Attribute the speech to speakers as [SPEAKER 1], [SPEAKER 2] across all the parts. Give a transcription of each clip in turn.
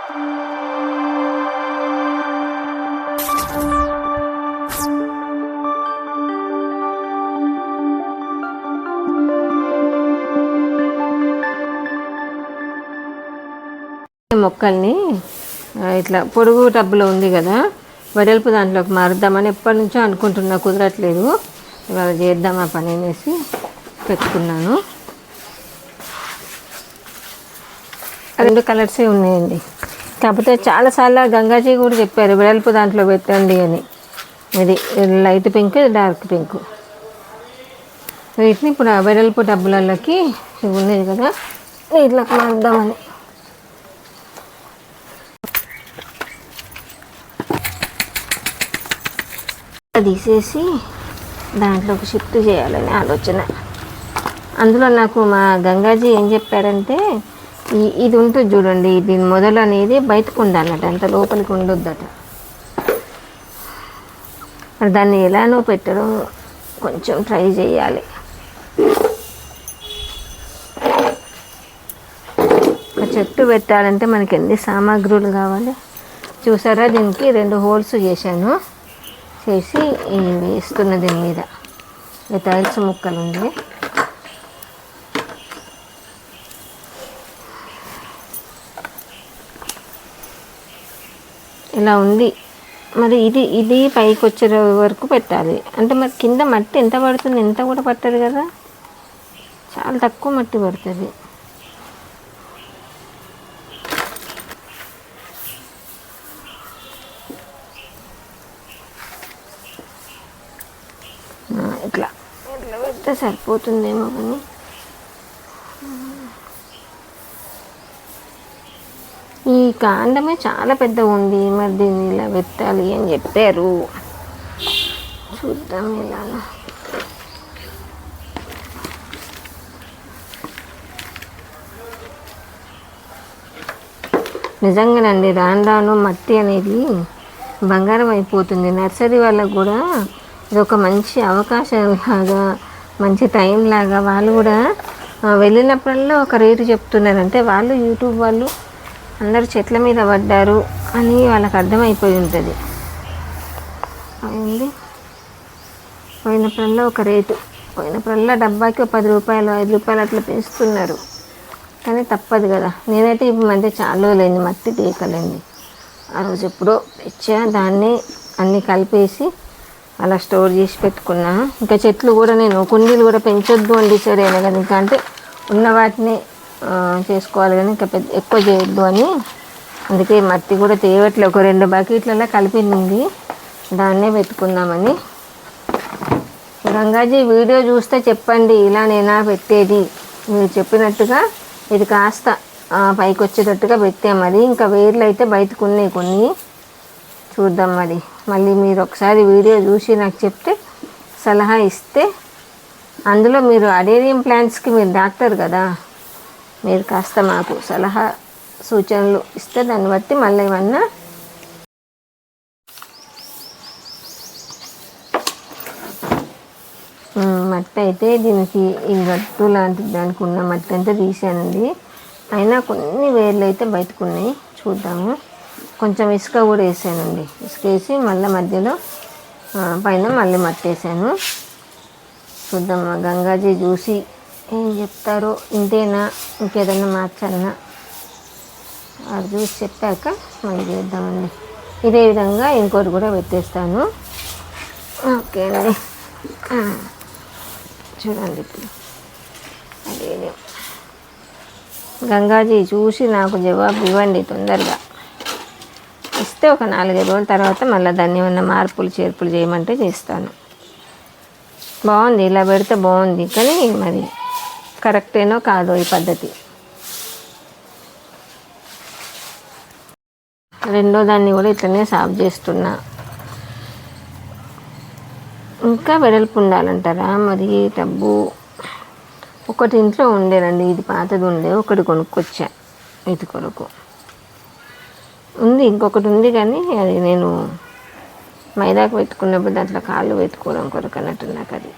[SPEAKER 1] మొక్కల్ని ఇట్లా పొడుగు టబ్బులో ఉంది కదా, వెడల్పు దాంట్లోకి మారుద్దామని ఎప్పటి నుంచో అనుకుంటున్నా, కుదరట్లేదు. ఇవాళ చేద్దాం ఆ పని అనేసి పెట్టుకున్నాను. 2 కలర్సే ఉన్నాయండి. కాకపోతే చాలాసార్లు గంగాజీ కూడా చెప్పారు వెడల్పు దాంట్లో పెట్టండి అని. ఇది లైట్ పింక్, డార్క్ పింక్. వీటిని ఇప్పుడు వెడల్పు డబ్బులలోకి ఇవి ఉన్నాయి కదా, నీటిలోకి మారుద్దామని. తీసేసి దాంట్లోకి షిఫ్ట్ చేయాలని ఆలోచన. అందులో నాకు మా గంగాజీ ఏం చెప్పారంటే, ఇది ఉంటుంది చూడండి, దీని మొదలు అనేది బయటకు ఉండాలట, అంత లోపలికి ఉండొద్దట. మరి దాన్ని ఎలానో పెట్టడం కొంచెం ట్రై చేయాలి. ఒక చెట్టు పెట్టాలంటే మనకి ఎన్ని సామాగ్రులు కావాలి చూసారా. దీనికి 2 హోల్స్ చేశాను. చేసి వేస్తున్న దీని మీద టైల్స్ ముక్కలు ఉంది. ఇలా ఉంది. మరి ఇది పైకి వచ్చే వరకు పెట్టాలి అంటే, మరి కింద మట్టి ఎంత పడుతుంది? ఎంత కూడా పట్టదు కదా, చాలా తక్కువ మట్టి పడుతుంది. ఇట్లా పెడితే సరిపోతుందేమో. కానీ ఈ కాండమే చాలా పెద్దగా ఉంది. మరి దీన్ని ఇలా పెట్టాలి అని చెప్పారు. చూద్దాం ఇలా. నిజంగానండి రాను మట్టి అనేది బంగారం అయిపోతుంది. నర్సరీ వాళ్ళకు కూడా ఇది ఒక మంచి అవకాశం లాగా, మంచి టైం లాగా. వాళ్ళు కూడా వెళ్ళినప్పుడల్లా ఒక రేటు చెప్తున్నారు. అంటే వాళ్ళు యూట్యూబ్ వాళ్ళు అందరూ చెట్ల మీద పడ్డారు అని వాళ్ళకి అర్థమైపోయి ఉంటుంది. అయింది పోయినప్పుడల్లా ఒక రేటు, పోయినప్పుడల్లా డబ్బాకి 10 రూపాయలు 5 రూపాయలు అట్లా పెంచుతున్నారు. కానీ తప్పదు కదా. నేనైతే ఇప్పుడు మధ్య చాలా లేని మట్టి తీయకలేండి. ఆ రోజు ఎప్పుడో తెచ్చా, దాన్ని అన్నీ కలిపేసి అలా స్టోర్ చేసి పెట్టుకున్నా. ఇంకా చెట్లు కూడా నేను కుండీలు కూడా పెంచొద్దు అని డిసైడ్ అయినా కదా. ఇంకా అంటే ఉన్న వాటిని చేసుకోవాలి కానీ ఇంకా ఎక్కువ చేయొద్దు అని. అందుకే మట్టి కూడా తేవట్లే. ఒక 2 బకెట్లలో కలిపింది, దాన్నే పెట్టుకుందామని. గంగాజీ వీడియో చూస్తే చెప్పండి, ఇలా నేనా పెట్టేది? మీరు చెప్పినట్టుగా ఇది కాస్త పైకి వచ్చేటట్టుగా పెట్టాం. మరి ఇంకా వేర్లు అయితే బయటకు ఉన్నాయి కొన్ని. చూద్దాం మరి. మళ్ళీ మీరు ఒకసారి వీడియో చూసి నాకు చెప్తే, సలహా ఇస్తే, అందులో మీరు అడేరియం ప్లాంట్స్కి మీరు డాక్టర్ కదా, మీరు కాస్త మాకు సలహా సూచనలు ఇస్తే దాన్ని బట్టి మళ్ళీ ఏమన్నా మట్టి అయితే దీనికి ఈ గట్టు లాంటి దానికి ఉన్న మట్టి అంతా తీసానండి. అయినా కొన్ని వేర్లు అయితే బయటకు ఉన్నాయి. చూద్దాము. కొంచెం ఇసుక కూడా వేసానండి. ఇసుక వేసి మళ్ళీ మధ్యలో పైన మళ్ళీ మట్టి వేసాను. చూద్దాం మా గంగాజీ చూసి ఏం చెప్తారో. ఇంతేనా ఇంకేదన్నా మార్చాలన్నా అది చూసి చెప్పాక మళ్ళీ చేద్దామండి. ఇదే విధంగా ఇంకోటి కూడా పెట్టేస్తాను. ఓకే అండి. చూడండి ఇప్పుడు అదే గంగాజీ చూసి నాకు జవాబు ఇవ్వండి తొందరగా. ఇస్తే ఒక 4-5 రోజుల తర్వాత మళ్ళీ దాన్ని ఏమన్నా మార్పులు చేర్పులు చేయమంటే చేస్తాను. బాగుంది, ఇలా పెడితే బాగుంది. కానీ మరి కరెక్టేనో కాదో ఈ పద్ధతి. రెండో దాన్ని కూడా ఇట్లనే సాఫ్ చేస్తున్నా. ఇంకా వెడల్పు ఉండాలంటారా? మరి టబ్బు ఒకటి ఇంట్లో ఉండేనండి, ఇది పాతది ఉండే, ఒకటి కొనుక్కొచ్చా ఇది కొరకు. ఉంది ఇంకొకటి ఉంది కానీ అది నేను మైదాకు పెట్టుకున్నప్పుడు దాంట్లో కాళ్ళు పెట్టుకోవడం కొరకు అన్నట్టు నాకు అది.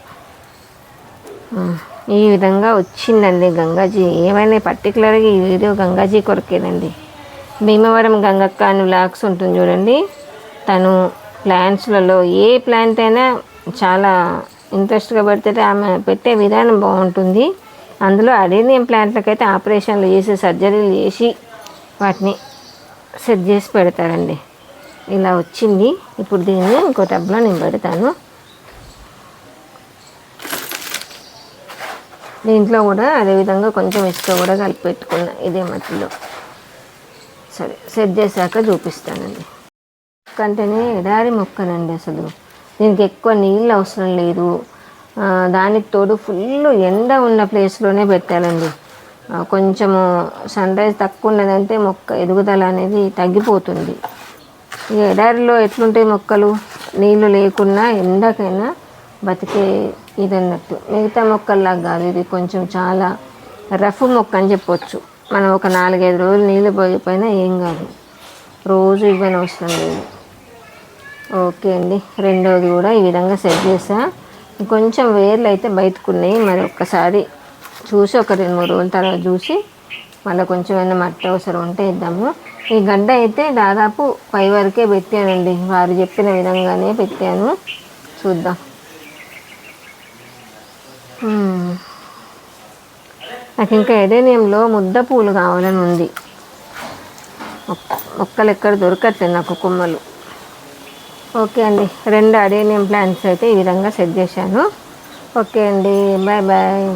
[SPEAKER 1] ఈ విధంగా వచ్చిందండి గంగాజీ. ఏమైనా పర్టికులర్గా ఈ వీడియో గంగాజీ కొరకేనండి. భీమవరం గంగక్క అని వ్లాగ్స్ ఉంటుంది చూడండి. తను ప్లాంట్స్లలో ఏ ప్లాంట్ అయినా చాలా ఇంట్రెస్ట్గా పెడితే ఆమె పెట్టే విధానం బాగుంటుంది. అందులో అడేనియం ప్లాంట్లకైతే ఆపరేషన్లు చేసి సర్జరీలు చేసి వాటిని సెట్ చేసి పెడతారండి. ఇలా వచ్చింది. ఇప్పుడు దీన్ని ఇంకో టబ్లో నేను పెడతాను. దీంట్లో కూడా అదేవిధంగా కొంచెం ఇసుక కూడా కలిపి పెట్టుకున్నా ఇదే మట్టిలో. సరే, సెట్ చేశాక చూపిస్తానండి. కంటేనే ఎడారి మొక్కనండి. అసలు దీనికి ఎక్కువ నీళ్ళు అవసరం లేదు. దానికి తోడు ఫుల్ ఎండ ఉన్న ప్లేస్లోనే పెట్టాలండి. కొంచెము సన్ రైజ్ తక్కువ ఉన్నదంటే మొక్క ఎదుగుదల అనేది తగ్గిపోతుంది. ఈ ఎడారిలో ఎట్లుంటాయి మొక్కలు, నీళ్ళు లేకున్నా ఎండకైనా బతికే ఇది అన్నట్టు. మిగతా మొక్కల్లాగా కాదు, ఇది కొంచెం చాలా రఫ్ మొక్క అని చెప్పొచ్చు. మనం ఒక 4-5 రోజులు నీళ్ళు పోయిపోయినా ఏం కాదు, రోజు ఇవ్వని అవసరం లేదు. ఓకే అండి, రెండోది కూడా ఈ విధంగా సెట్ చేసా. కొంచెం వేర్లు అయితే బయటకు ఉన్నాయి. మరి ఒక్కసారి చూసి ఒక 2-3 రోజుల తర్వాత చూసి మళ్ళీ కొంచెం ఏమైనా మట్టి అవసరం ఉంటే ఇద్దాము. ఈ గడ్డ అయితే దాదాపు 5 వరకే పెట్టానండి. వారు చెప్పిన విధంగానే పెట్టాను. చూద్దాం. నాకు ఇంకా ఎడేనియంలో ముద్ద పూలు కావాలని ఉంది. మొక్కలు ఎక్కడ దొరకట్లేదు నాకు, కొమ్మలు. ఓకే అండి, 2 అడేనియం ప్లాంట్స్ అయితే ఈ విధంగా సెట్ చేశాను. ఓకే అండి, బాయ్ బాయ్.